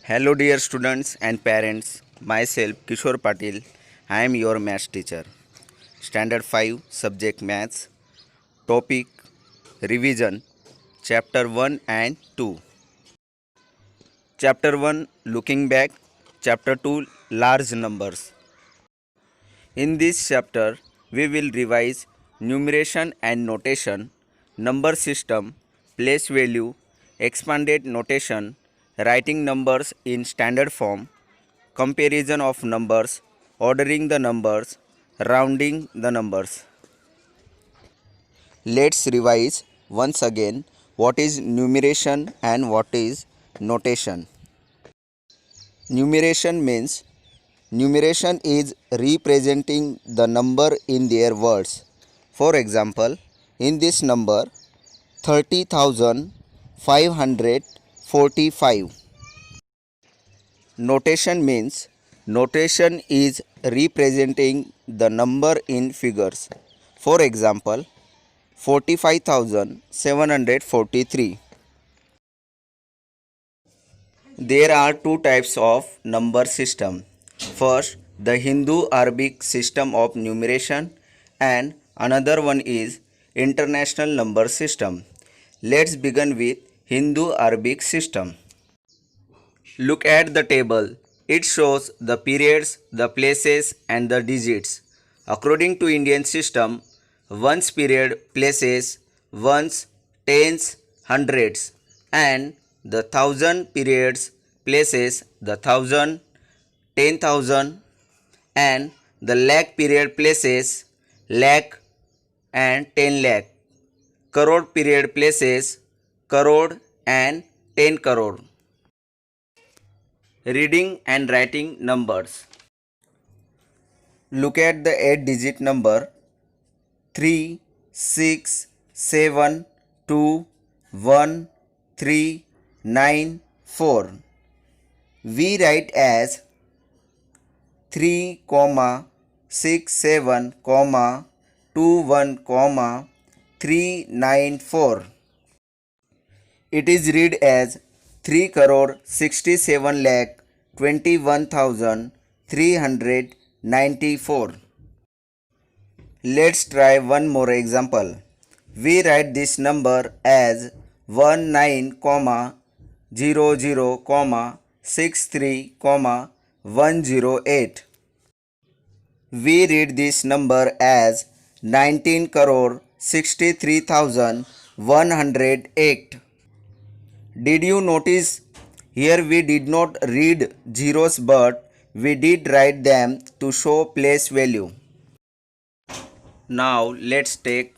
Hello dear students and parents, myself Kishore Patil, I am your maths teacher. Standard 5 subject maths, topic revision, chapter 1 and 2. Chapter 1 looking back, chapter 2 large numbers. In this chapter, we will revise numeration and notation, number system, place value, expanded notation, writing numbers in standard form, comparison of numbers, ordering the numbers, rounding the numbers. Let's revise once again what is numeration and what is notation. Numeration is representing the number in their words. For example, in this number 30,545. Notation is representing the number in figures. For example, 45,743. There are two types of number system. First, the Hindu-Arabic system of numeration and another one is international number system. Let's begin with Hindu-Arabic system. Look at the table. It shows the periods, the places and the digits. According to Indian system, ones period places ones, tens, hundreds and the thousand periods places the thousand, 10,000 and the lakh period places lakh and 10 lakh. Crore period places crore and 10 crore. Reading and writing numbers. Look at the 8-digit number 3, 6, 7, 2, 1, 3, 9, 4. We write as 3, 6, 7, 2, 1, 3, 9, 4. It is read as 3 crore 67 lakh 21,394. Let's try one more example. We write this number as 19,00,63,108. We read this number as 19 crore 63,108. Did you notice here we did not read zeros but we did write them to show place value. Now let's take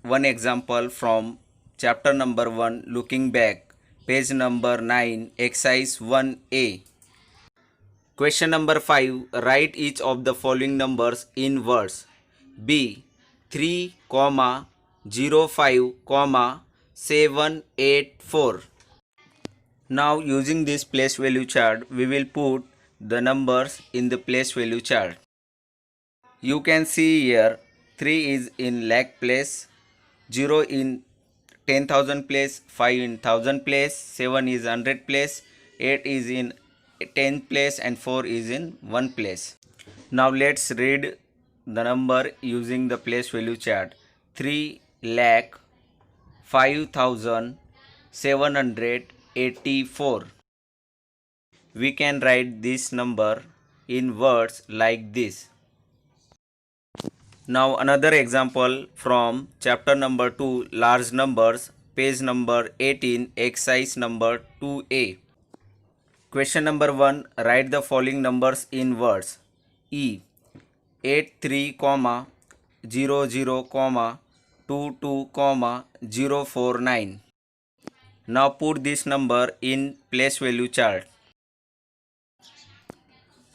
one example from chapter number 1 looking back, page number 9, exercise 1A. Question number 5, write each of the following numbers in words. B 3, 05, 784. Now using this place value chart, we will put the numbers in the place value chart. You can see here 3 is in lakh place, 0 in 10,000 place, 5 in 1000 place, 7 is 100 place, 8 is in 10 place and 4 is in 1 place. Now let's read the number using the place value chart. 3 lakh 5,784. We can write this number in words like this. Now another example from chapter number 2 large numbers, page number 18, exercise number 2A. Question number 1, write the following numbers in words. E 83, 00, 22, 049. Now put this number in place value chart.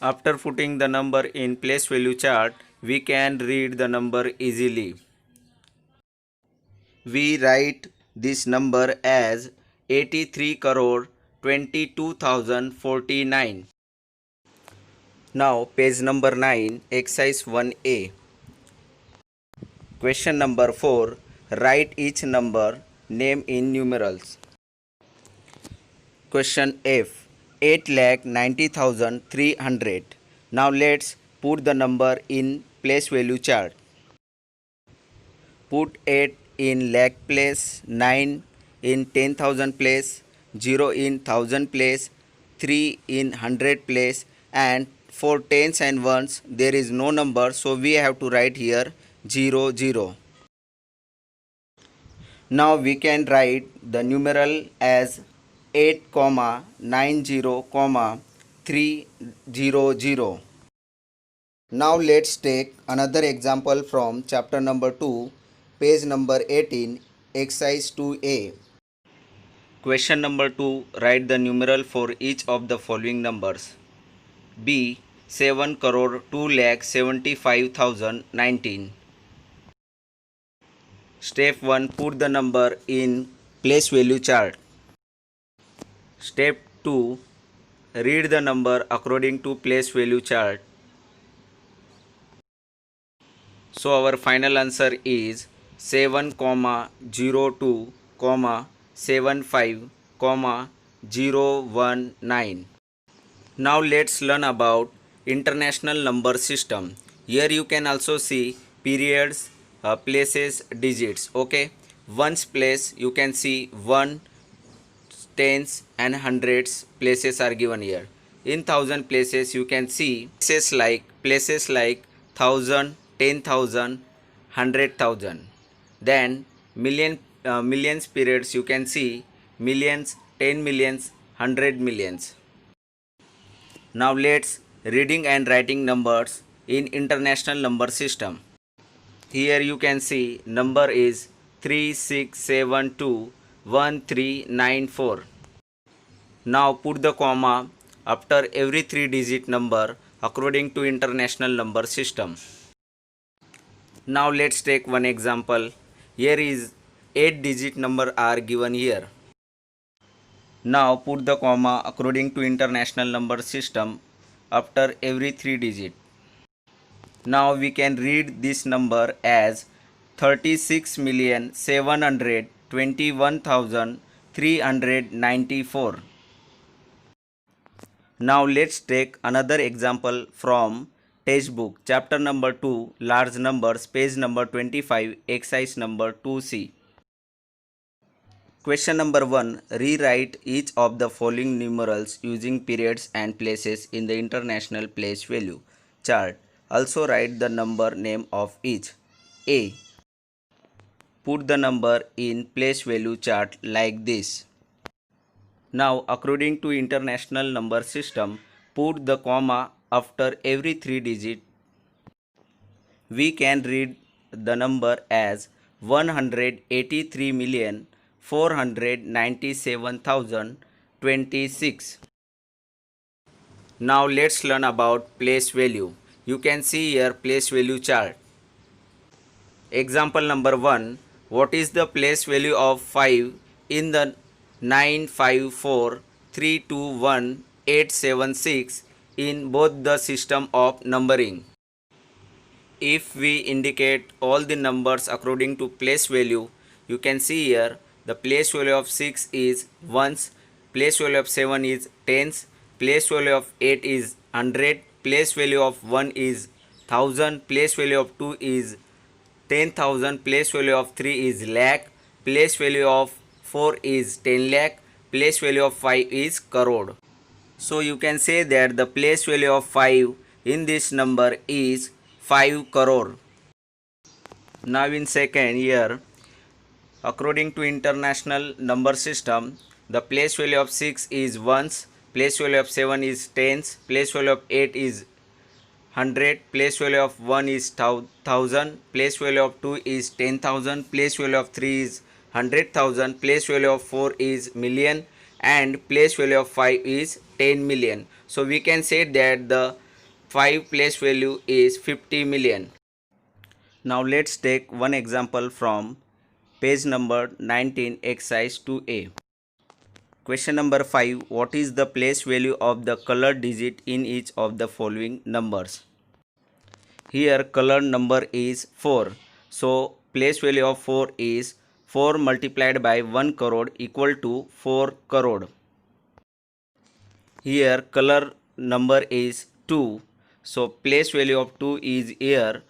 After putting the number in place value chart, we can read the number easily. We write this number as 83 crore 22,049. Now page number 9, exercise 1A. Question number 4, write each number name in numerals. Question F, 8,90,300. Now let's put the number in place value chart. Put 8 in lakh place, 9 in 10,000 place, 0 in 1000 place, 3 in 100 place, and for tens and ones there is no number, so we have to write here 0 0. Now we can write the numeral as 8, 90, 300. Now let's take another example from chapter number 2, page number 18, exercise 2a. Question number 2, write the numeral for each of the following numbers. B. 7 crore 2,75,019. Step 1, put the number in place value chart. Step 2, read the number according to place value chart. So our final answer is 7,02, 75, 019. Now let's learn about international number system. Here you can also see periods, places, digits. Okay, ones place you can see 1, tens and hundreds places are given here. In thousand places you can see places like thousand, 10,000, 100,000. Then millions periods you can see millions, 10 millions, 100 millions. Now let's reading and writing numbers in international number system. Here you can see number is 36721394. Now put the comma after every 3-digit number according to international number system. Now let's take one example. Here is 8-digit number are given here. Now put the comma according to international number system after every 3-digit. Now we can read this number as 36,721,394. Now let's take another example from textbook chapter number 2 large numbers page number 25 exercise number 2C. Question number 1, rewrite each of the following numerals using periods and places in the international place value chart. Also write the number name of each. A. Put the number in place value chart like this. Now according to international number system, put the comma after every 3-digit. We can read the number as 183,497,026. Now let's learn about place value. You can see here place value chart. Example number 1. What is the place value of 5 in the 954321876 in both the system of numbering? If we indicate all the numbers according to place value, you can see here the place value of 6 is ones, place value of 7 is tens, place value of 8 is 100, place value of 1 is 1000, place value of 2 is 10,000, place value of 3 is lakh, place value of 4 is 10 lakh, place value of 5 is crore. So you can say that the place value of 5 in this number is 5 crore. Now in second here, according to international number system, the place value of 6 is ones, place value of 7 is tens, place value of 8 is 100, place value of 1 is 1000, place value of 2 is 10,000, place value of 3 is 100,000, place value of 4 is million, and place value of 5 is 10 million. So we can say that the 5 place value is 50 million. Now let's take one example from page number 19 exercise 2a. Question number 5. What is the place value of the colored digit in each of the following numbers? Here colored number is 4. So place value of 4 is 4 multiplied by 1 crore equal to 4 crore. Here color number is 2. So place value of 2 is here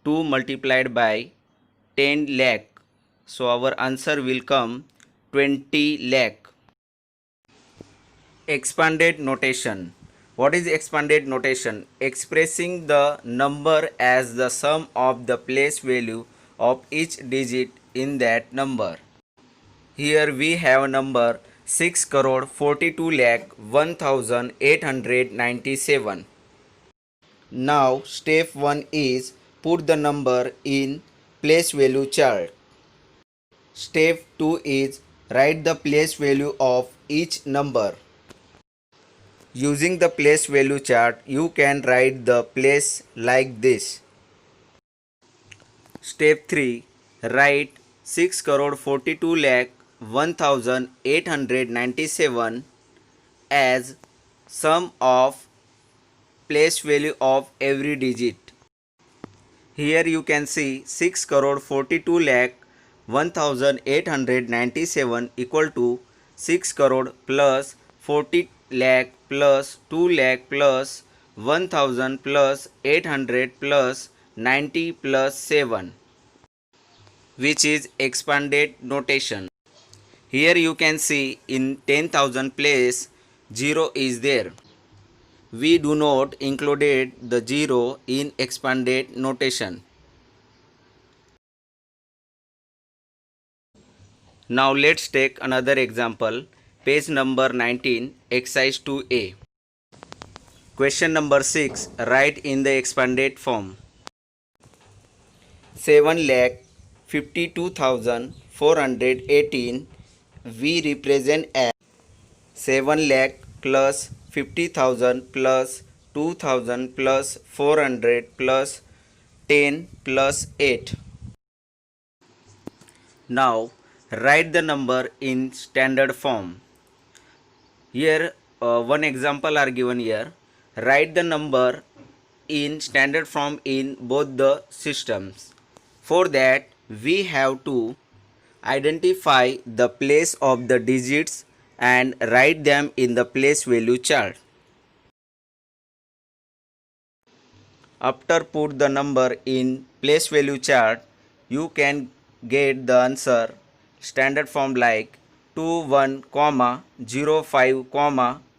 2 multiplied by 10 lakh. So our answer will come 20 lakh. Expanded notation. What is expanded notation? Expressing the number as the sum of the place value of each digit in that number. Here we have number 6 crore 42 lakh 1897. Now step 1 is put the number in place value chart. Step 2 is write the place value of each number. Using the place value chart, you can write the place like this. Step 3. Write 6 crore 42 lakh 1897 as sum of place value of every digit. Here you can see 6 crore 42 lakh 1897 equal to 6 crore plus 40 lakh plus 2 lakh plus 1000 plus 800 plus 90 plus 7, which is expanded notation. Here you can see in 10,000 place 0 is there. We do not included the 0 in expanded notation. Now let's take another example. Page number 19, exercise 2A. Question number 6. Write in the expanded form. 7,52,418 we represent as 7 lakh plus 50,000 plus 2,000 plus 400 plus 10 plus 8. Now write the number in standard form. Here one example are given here. Write the number in standard form in both the systems. For that we have to identify the place of the digits and write them in the place value chart. After put the number in place value chart, you can get the answer standard form like 21, 05,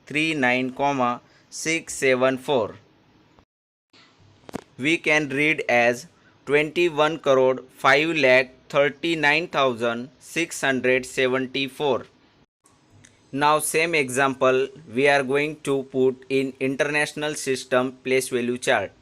39, 674. We can read as 21 crore 5 lakh 39,674. Now same example we are going to put in international system place value chart.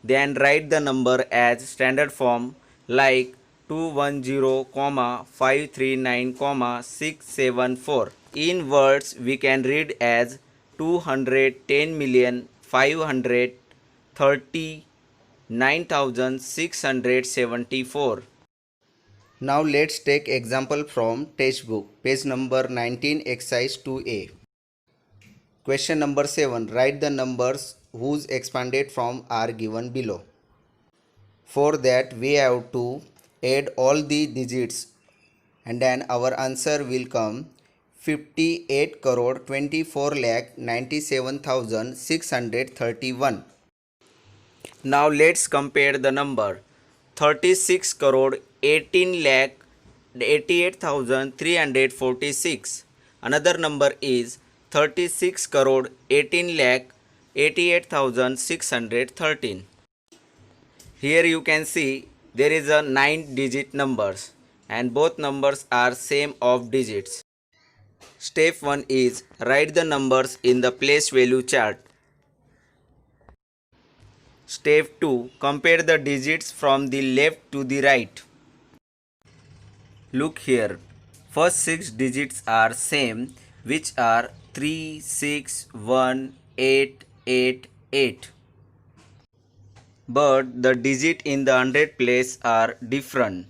Then write the number as standard form like 210, 539, 674. In words we can read as 210,539,674. Now let's take example from textbook, page number 19, exercise 2A. Question number 7. Write the numbers whose expanded form are given below. For that we have to add all the digits and then our answer will come 58 crore 24 lakh 97,631. Now let's compare the number 36 crore 18 lakh 88,346. Another number is 36 crore 18 lakh 88,613. Here you can see there is a 9 digit numbers and both numbers are same of digits. Step 1 is write the numbers in the place value chart. Step 2. Compare the digits from the left to the right. Look here. First 6 digits are same, which are 3, 6, 1, 8, 8, 8. But the digit in the 100 place are different.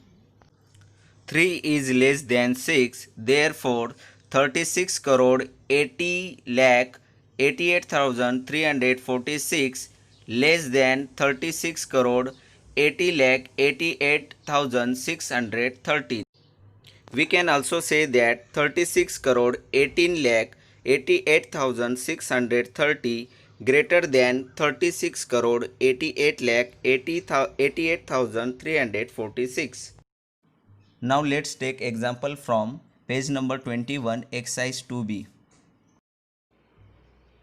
3 is less than 6, therefore 36 crore 80 lakh 88,346 less than 36 crore 80 lakh 88,613. We can also say that 36 crore 18 lakh 88,630 greater than 36 crore 88 lakh 88,346. Now let's take example from page number 21, exercise 2b.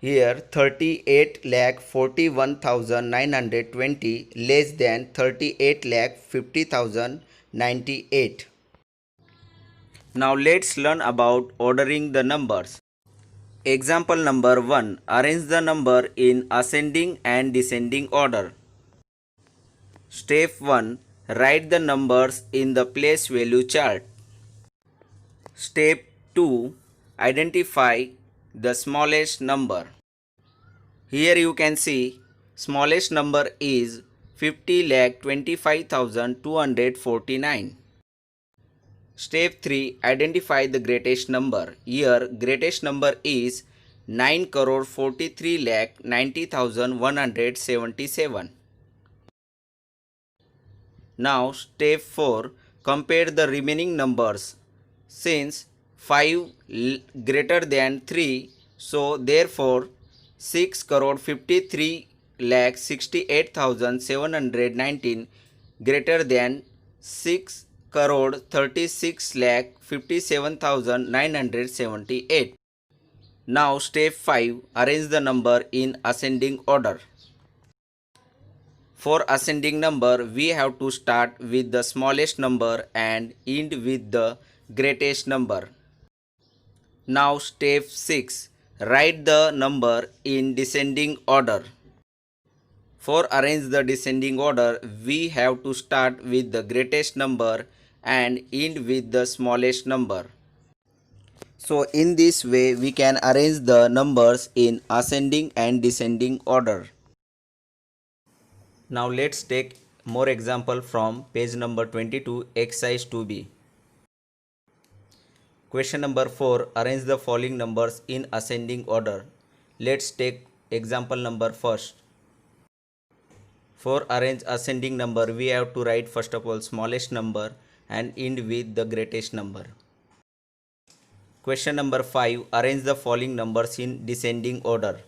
Here 38 lakh 41,920 less than 38 lakh 50,098. Now let's learn about ordering the numbers. Example number 1. Arrange the number in ascending and descending order. Step 1. Write the numbers in the place value chart. Step 2. Identify the smallest number. Here you can see smallest number is 50,25,249. Step 3. Identify the greatest number. Here greatest number is 9 crore 43 lakh 90,177. Now step 4. Compare the remaining numbers. Since 5 greater than 3, so therefore 6 crore 53 lakh 68,719 greater than 6 crore 36 lakh 57,978. Now step 5. Arrange the number in ascending order. For ascending number, we have to start with the smallest number and end with the greatest number. Now step 6. Write the number in descending order. For arrange the descending order, we have to start with the greatest number and end with the smallest number. So in this way we can arrange the numbers in ascending and descending order. Now let's take more example from page number 22, exercise 2b. Question number 4. Arrange the following numbers in ascending order. Let's take example number first. For arrange ascending number, we have to write first of all smallest number and end with the greatest number. Question number 5. Arrange the following numbers in descending order.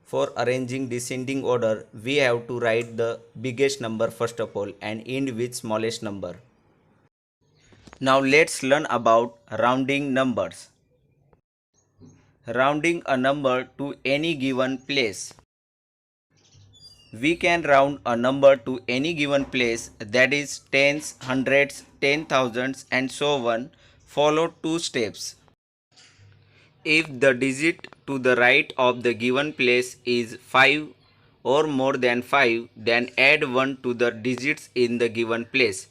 For arranging descending order, we have to write the biggest number first of all and end with smallest number. Now let's learn about rounding numbers. Rounding a number to any given place. We can round a number to any given place, that is tens, hundreds, 10,000s and so on. Follow two steps. If the digit to the right of the given place is 5 or more than 5, then add 1 to the digits in the given place.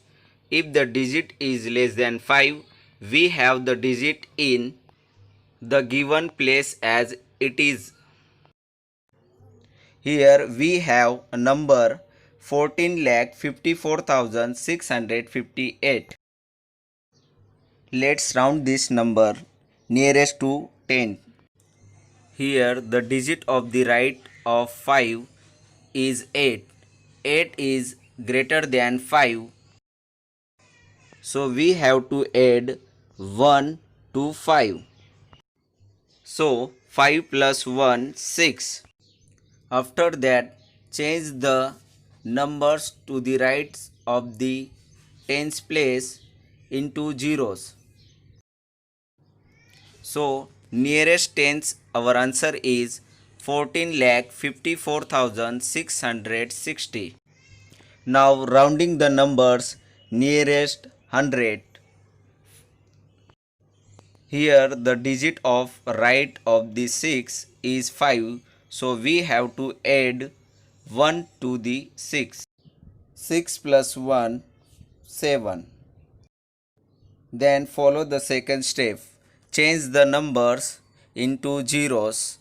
If the digit is less than 5, we have the digit in the given place as it is. Here we have a number 14,54,658. Let's round this number nearest to 10. Here the digit of the right of 5 is 8. 8 is greater than 5. So we have to add 1 to 5. So 5 plus 1, 6. After that, change the numbers to the right of the tens place into zeros. So nearest tens, our answer is 14,54,660. Now rounding the numbers nearest 100. Here the digit of right of the 6 is 5, so we have to add 1 to the 6. 6 plus 1, 7. Then follow the second step. Change the numbers into zeros.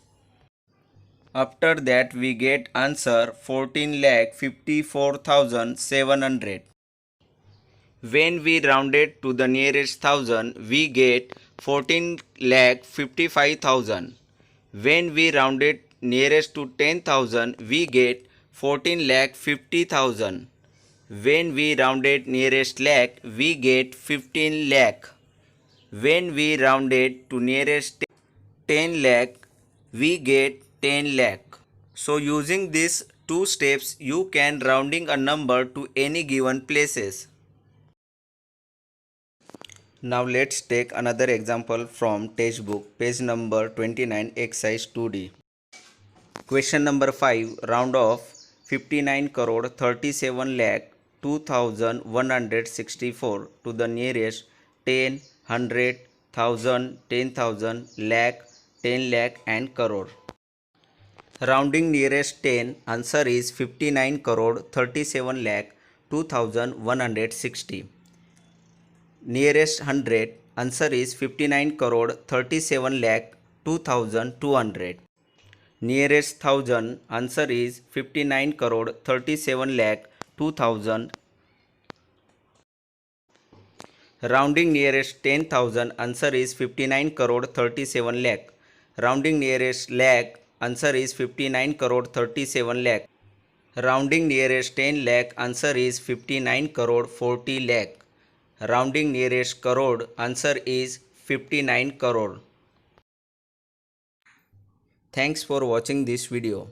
After that we get answer 14,54,700. When we round it to the nearest thousand, we get 14,55,000. When we round it nearest to 10,000, we get 14,50,000. When we rounded nearest lakh, we get 15 lakh. When we rounded to nearest 10 lakh, we get 10 lakh. So using these two steps, you can rounding a number to any given places. Now let's take another example from textbook, page number 29, exercise 2D. Question number 5, round off 59 crore 37 lakh 2164 to the nearest 10, 100, 1000, 10,000, lakh, 10 lakh and crore. Rounding nearest 10, answer is 59 crore 37 lakh 2160. Nearest 100, answer is 59 crore 37 lakh 2200. Nearest 1000, answer is 59 crore 37 lakh 2000. Rounding nearest 10,000, answer is 59 crore 37 lakh. Rounding nearest lakh, answer is 59 crore 37 lakh. Rounding nearest 10 lakh, answer is 59 crore 40 lakh. Rounding nearest crore, answer is 59 crore. Thanks for watching this video.